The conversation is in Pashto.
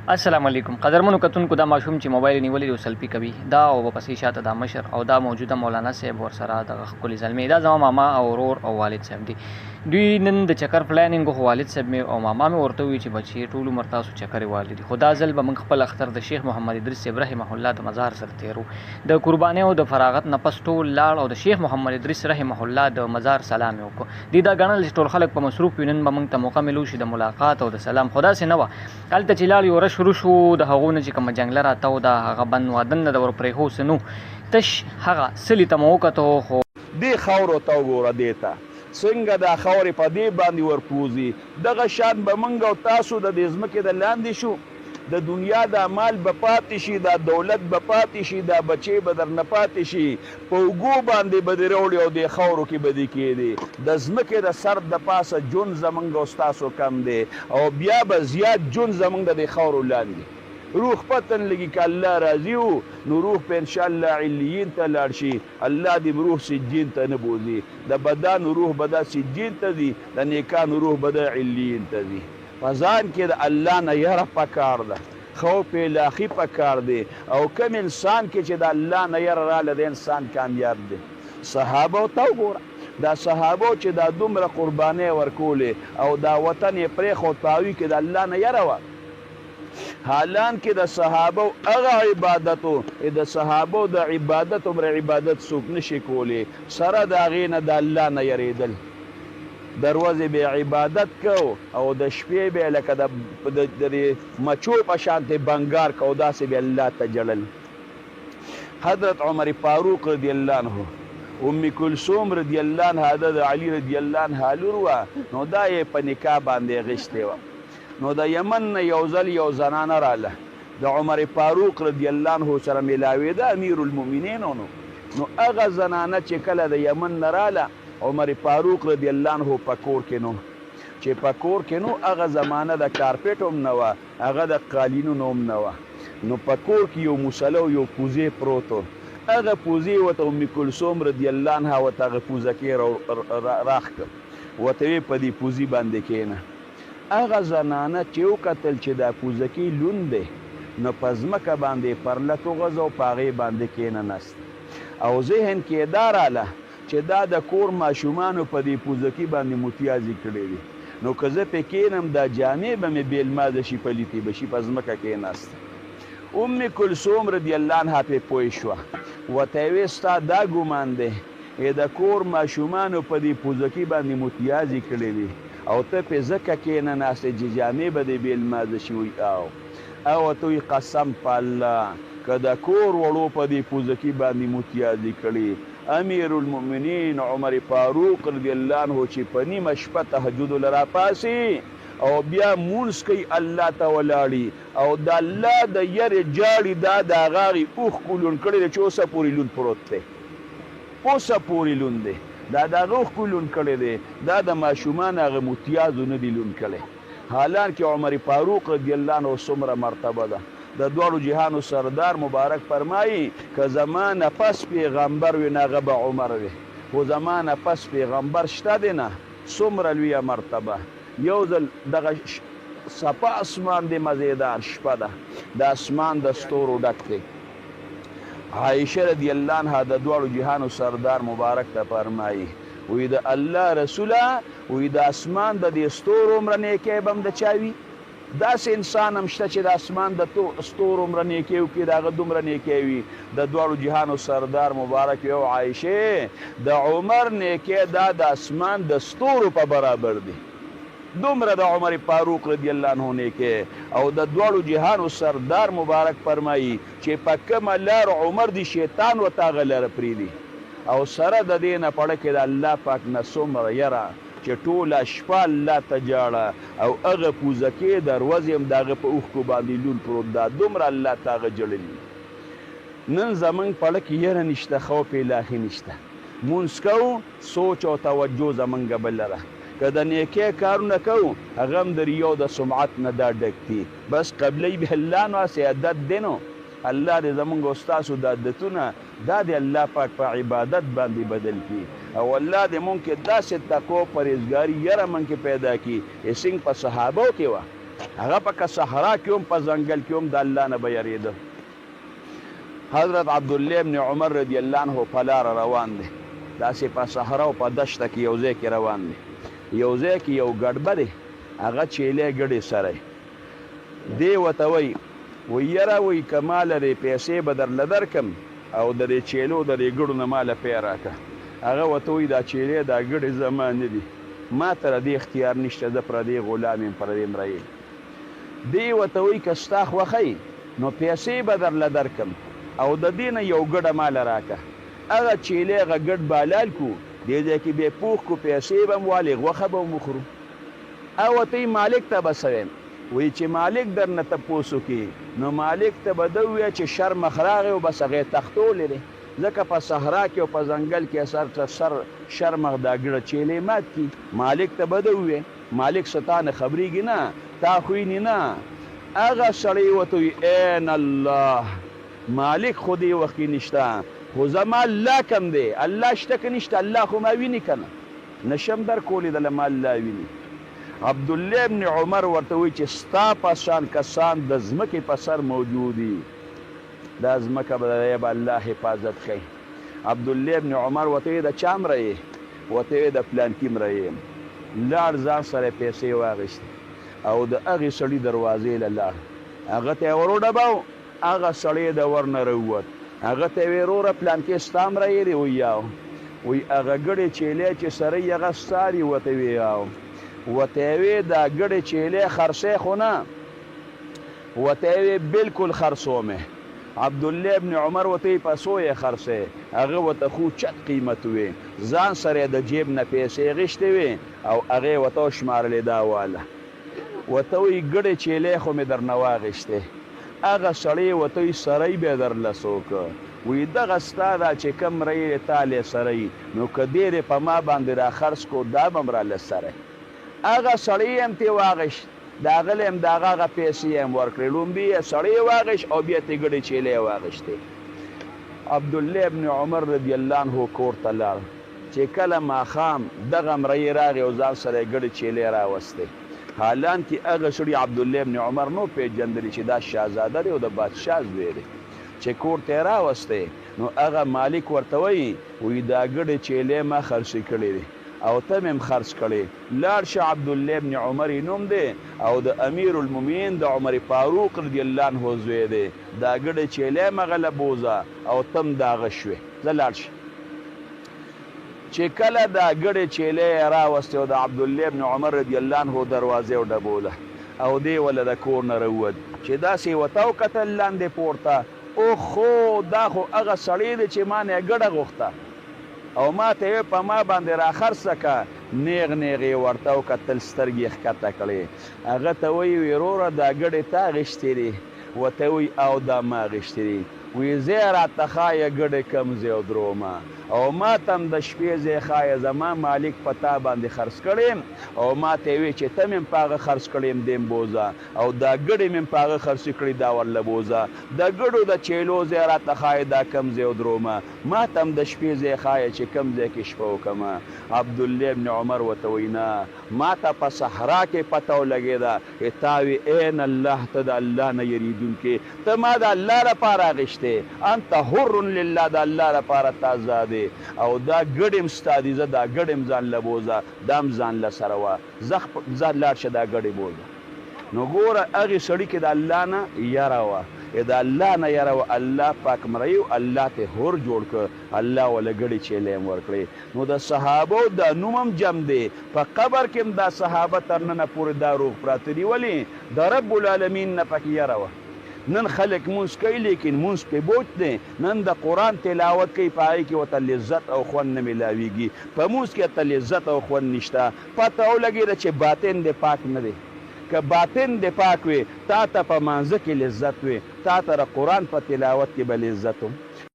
السلام علیکم قدرمنو کتونکو دا ماشوم چې موبایل نیولې او سلفي کوي دا او پسې شاته دا مشر او دا موجوده مولانا صاحب ورسره د خپل زلمي دا زما ماما او ورور او والد صاحب دي دوی نن د چکر پلانینګ خو والد صاحب می او ماما می ورته وی چې بچي ټول عمر تاسو چکر والدي خدا ځل به من خپل اختر د شیخ محمد ادریس صاحب رحمه الله د مزار سره تیرو د قرباني او د فراغت نه پس ټول لاړ او د شیخ محمد ادریس رحمه الله د مزار سلام وکړو دي دا غنل ټول خلک په مصروف وینن به من ته موقع ملو شي د ملاقات او د سلام خدا سي نه کله چې لاړ یو شروع شو د هغونه چې کوم جنگل راته دا هغه بن ودن د ور پرې هو سنو تش هغه سلی ته موقته خو دی خاورو ته وګوره دیتا څنګه دا خاورې په دې باندې ورپوزي دغه شان به موږ او تاسو د دې ځمکې د لاندې شو د دنیا دا مال به پاتې شي دا دولت به پاتې شي دا بچې به درنه پاتې شي په اوږو باندې به دې راوړي او دې خاورو کې به دې کېدې د ځمکې د سر د پاسه ژوند زموږ او ستاسو کم دی او بیا به زیات ژوند زموږ د دې خاورو لاندې روح پتن لګي که الله راضي وو نو روح په انشاءالله علیین ته لاړ شي الله دې روح سجین ته نه بوځي د بدانو روح به دا سجین ته ځي د نیکانو روح به دا علیین ته ځي په ځان کې د الله نه یره پکار ده خوف الهي پکار دی او کوم انسان کې چې د الله نه یره راله د انسان کامیاب دی صحابه ته وګوره دا صحابه چې دا دومره قربانۍ ورکولې او دا وطن یې پرېښود په هغوی کې د الله نه یره وه حالان کې د صحابه هغه عبادتو د صحابه د عبادت عمر عبادت څوک نشي کولی سره د هغې نه د الله نه یریدل دروازې به عبادت کو او د شپې به لکه د مچو په شانتې بنګار کو داسې به الله ته جړل حضرت عمر فاروق رضی الله عنه ام کلثوم رضی الله عنها د علي رضی الله عنها لور وه نو دا یې په نکاح باندې غشتې وه نو د یمن نه یو ځل یو زنانه راله د عمر فاروق رضی الله عنه سره میلاوېده امیر المؤمنین نو هغه زنانه چې کله د یمن نه راله عمر فاروق رضی الله عنه په کور کې نو چې په کور کې نو هغه زمانه د کارپېټ هم نه وه هغه د قالینونو هم نه وه نو په کور کې یو مسله او یو پوزې پروت و هغه پوزې ورته ام کلثوم رضی الله عنها ورته هغه پوزکې راخ کړ ورته ویې په دې پوزې باندې کښېنه هغه زنانه چې وکتل چې دا پوزکې لوند دی نو په ځمکه باندې پرلت وغځه او په هغې باندې کښېننست او ذهن کې دا راله چې دا د کور ماشومانو په دې پوزکې باندې متیازې کړی دي نو که زه پې کښېنم دا جامې به مې بېلمازه شي پلیتې به شي په ځمکه کښېناست ام کلثوم رضی الله عنها پې پوه شوه ورته یې ویې ستا دا ګمان دی د کور ماشومانو په دې پوزکې باندې متیازې کړی دي او ته پې ځکه کښېنناستې چې جامې به دې بېلمازه شي وایي او ورته وایي قسم په الله که د کور وړو په دې پوزکې باندې متیازې کړي امیر المؤمنین عمر فاروق رضی الله عنه چې په نیمه شپه تهجد له راپاسي او بیا مونځ کوي الله ته ولاړي او د الله د یرې جاړي دا د هغه هغې اوښکو لوند کړی دی چې اوسه پورې لوند پروت دی اوسه پورې لوند دی دا د هغه اوښکو لوند کړی دی دا د ماشومان هغه متیازو نه دي لوند کړی حالان کې عمر فاروق رضی الله عنه څومره مرتبه ده د دواړو جهانو سردار مبارک فرمایي که زما نه پس پیغمبر وي نه هغه به عمر وي خو زما نه پس پیغمبر شته دی نه څومره لویه مرتبه یو ځل دغه صفا اسمان دی مزیدار شپه ده د اسمان د ستورو ډک دی عایشه رضی الله عنها د دواړو جهانو سردار مبارک ته فرمایي وی د الله رسوله وی د اسمان د دې ستورو عمره نیکی به هم د چا وي داسې انسان هم شته چې د اسمان د ستورو عمره نیکی وکړي د هغه دومره نیکی وي د دواړو جهانو سردار مبارک یو عایشې د عمر نیکی دا د اسمان د ستورو په برابر دی دومره د عمر فاروق رضی الله عنه نیکی او د دواړو جهانو سردار مبارک فرمایي چې په کومه لار عمر دی شیطان ورته هغه لاره پرېږدي او سره د دې نه پړه کې د الله پاک نه څومره یره چې ټوله شپه الله ته جاړه او هغه پوزکې دروازې هم د هغه په اوښکو باندې لون پروت دا دومره الله ته هغه جړلي نن زموږ پړه کې یره نشته خوف الهي نشته مونځ کوو سوچ او توجه زموږ بل لره که د نیکۍ کارونه کوو هغه هم د ریو د سمعت نه دا ډک دي بس قبلی به الله نو هسې عادت دی نو الله دې زموږ او ستاسو د عادتونه دا د الله پاک په عبادت باندې بدل کړي او الله دې مونږ کې داسې تقوا پرهیزګاري یره مونږ کې پیدا کړي څنګه په صحابو کې وه هغه په صحرا کې هم په ځنګل کې هم د الله نه به یریده. حضرت عبدالله ابن عمر رضی الله عنه په لاره روان دی، داسې په صحرا او په دشته کې یو ځای کې روان دی. یو ځای کې یو ګډبه دی، هغه چیلې ګډې سره دی ورته وایي یره وایي که ماله دې پیسې به درله درکم او د دې چیلو د دې ګډو نه ماله پی راکړه. هغه ورته وایي دا چیلې دا ګډې زما نه دي، ما ته د دې اختیار نشته، زه پردې غلام یم، پردې مریی. دی ورته وایي که ستا خوښه نو پیسې به درله درکم او د دې نه یو ګډه ماله راکړه. هغه چیلې هغه ګډ بالال کو، دې ځای کې بیا پوخ کو، پیسې به هم والې، غوښه به هم وخورو. او ورته مالک ته به څه ویم؟ وایي چې مالک در نه تپوس وکړي نو مالک ته به ده ووایه چې شرمخ راغی او بس هغې تختولی دی، ځکه په صحرا کې او په ځنګل کې سر شرمخ دا ګډه چیلې مات کړي. مالک ته به ده ووایې، مالک څه تا نه خبرېږي نه، تا خوینې نه. هغه سړی ورته وایي این الله، مالک خو دې وخت کې نشته، خو زما الله کم دی، الله شته که نشته؟ الله خو ما ویني که نه، نشم در کولی دله ما الله ویني. عبدالله ابن عمر ورته وایي چې ستا په شان کسان د ځمکې په سر موجودي، دا ځمکه به الله حفاظت کوي. عبدالله ابن عمر ورته وایي د چا مره یې؟ ورته وایي د پلانکي مره یم. لاړ ځان سره پیسې واخیستې او د هغې سړي دروازې له لاړ، هغه ته یې ور وډباو، هغه سړی د ور نه راووت. هغه ته یې ویې وروره پلانکې ستا مره یې دی؟ وایي یاو. وایي هغه ګډې چیلې چې سره یې هغه ستا دي؟ ورته ویې یاو. ورته یې ویې دا ګډې چیلې خرڅې خو نه؟ ورته یې ویې بلکل خرڅومې. عبدالله ابن عمر ورته یې په څو یې خرڅې؟ هغه ورته خو چت قیمت وې، ځان سره یې د جیب نه پیسې غیشتې وې او هغې ورته وشمارلې دا واله. ورته وایي ګډې چیلې خو مې درنه واخیستې. هغه سړی ورته وایي سری بیا درله څوک؟ وایي دغه ستا دا چې کوم رایې تا لی سری، نو که دې دې په ما باندې را خرڅ کو دا به م راله سری. هغه سړی هم ترې واخیست، د هغه له هم د هغه پیسې هم ورکړې. لومبي یې سړی واخیست او بیا ترې ګډې چیلې یې واخیستې. عبدالله ابن عمر رضی الله عنه کور ته لاړ، چې کله ماښام دغه مریی راغی او ځان سره یې ګډې چیلې راوستې. حالانکې هغه سړي عبدالله ابن عمر نو پېژندلی چې دا شهزاده دی او د بادشاه زوی دی. چې کور ته یې راوستی نو هغه مالک ورته وایي دا ګډې چیلې ما خرڅې کړې دي او ته مې هم خرڅ کړې، لاړ شه. عبدالله ابن عمر یې نوم دی او د امیر المؤمنین د عمر فاروق رضی الله عنه زوی دی. دا ګډې چیلې مغه له بوځه او ته هم د هغه شوې، زه لاړ شه. چې کله دا ګډې چیلې یې راوستې او د عبدالله ابن عمر رضی الله عنه دروازې وډبوله او دی وله د کور نه راووت، چې داسې یې ورته وکتل لاندې پورته، اوخو دا خو هغه سړی دی چې ما نه یې ګډه غوښته او ما ته یې په ما باندې را خرڅه که. نیغ نیغ یې ورته وکتل، سترګې یې ښکته کړې. هغه ته وایي وروره دا ګډې تا اخیستې دي؟ ورته وایي او دا ما اخیستې دي. وایي ځای راته ښایه ګډې کوم ځای او درومه او ما ته هم د شپې ځای ښایه، زما مالک په تا باندې خرڅ کړی او ما ته یې وایي چې ته مې هم په هغه خرڅ کړی یم دیم بوځه او دا ګډې مې هم په هغه خرڅې کړي دا ورله بوځه. د ګډو د چیلو ځای راته ښایه دا کم ځای او درومه، ما ته هم د شپې ځای ښایه چې کم ځای کې شپه وکړمه. عبدالله ابن عمر ورته وایي نه، ما ته په صحرا کې پته ولګېده تا وی این الله، ته د الله نه یریدونکې، ته ما د الله لپاره اخیستې، انت حر لله، د الله لپاره تا ازاد او دا ګډې م ستا دي، زه دا ګډې م ځان له بوځه، دا م ځان له سره وه، ځه لاړ شه دا ګډې بوځه. نو ګوره هغې سړي کې د الله نه یره وه، د الله نه یره وه. الله پاک مریو، الله ته حر جوړ کړ، الله وله ګډې چیلې هم ورکړې. نو د صحابو دا نوم هم جم دی، په قبر کې هم دا صحابه تر ننه پورې دا روغ پراته دي. ولې؟ د رب العالمین نه پکې یره وه. نن خلک مونځ کوي لیکن مونځ پې بوج دی، نن د قرآن تلاوت کوي په هغې کې ورته لذت او خوند نه میلاویږي، په مونځ کې ورته لذت او خوند نشته. پته ولګېده چې باطن دې پاک نه دی. که باطن دې پاک وي تا ته په مانځه کې لذت وي، تا ته د قرآن په تلاوت کې به لذت و.